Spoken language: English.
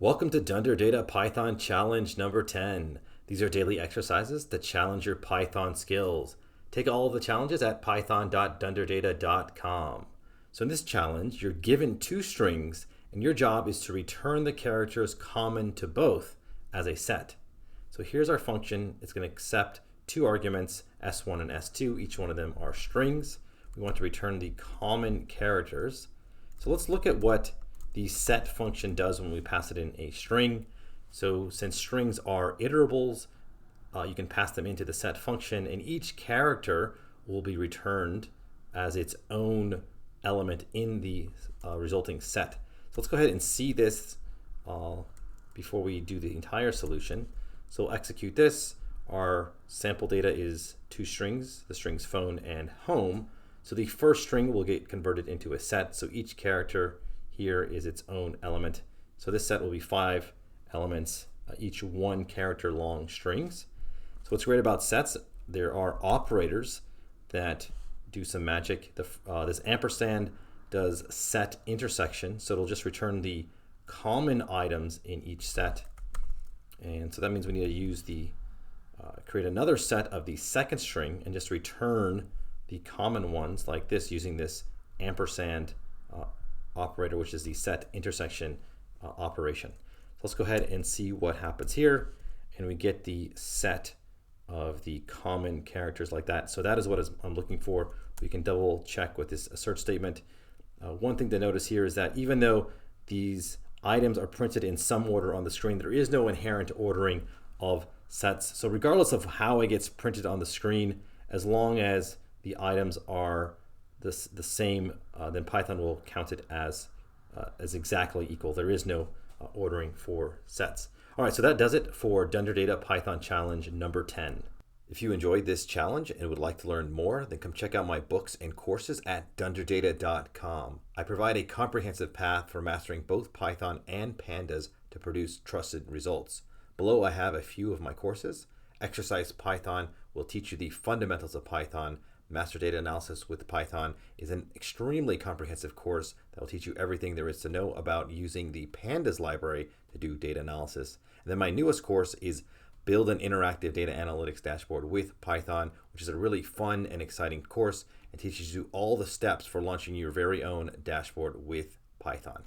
Welcome to Dunder Data Python Challenge number 10. These are daily exercises that challenge your Python skills. Take all of the challenges at python.dunderdata.com. So in this challenge, you're given two strings and your job is to return the characters common to both as a set. So here's our function. It's going to accept two arguments, S1 and S2. Each one of them are strings. We want to return the common characters. So let's look at what the set function does when we pass it in a string. So since strings are iterables, you can pass them into the set function, and each character will be returned as its own element in the resulting set. So let's go ahead and see this before we do the entire solution. So we'll execute this. Our sample data is two strings, the strings phone and home. So the first string will get converted into a set. So each character here is its own element. So this set will be 5 elements, each one character long strings. So what's great about sets, there are operators that do some magic. This ampersand does set intersection, so it'll just return the common items in each set. And so that means we need to use create another set of the second string and just return the common ones like this using this ampersand operator, which is the set intersection operation. So let's go ahead and see what happens here, and we get the set of the common characters like that. So that is what I'm looking for. We can double check with this assert statement. One thing to notice here is that even though these items are printed in some order on the screen, there is no inherent ordering of sets. So regardless of how it gets printed on the screen, as long as the items are the same, then Python will count it as exactly equal. There is no ordering for sets. All right, so that does it for Dunder Data Python Challenge number 10. If you enjoyed this challenge and would like to learn more, then come check out my books and courses at dunderdata.com. I provide a comprehensive path for mastering both Python and Pandas to produce trusted results. Below I have a few of my courses. Exercise Python will teach you the fundamentals of Python. Master Data Analysis with Python is an extremely comprehensive course that will teach you everything there is to know about using the Pandas library to do data analysis. And then my newest course is Build an Interactive Data Analytics Dashboard with Python, which is a really fun and exciting course and teaches you all the steps for launching your very own dashboard with Python.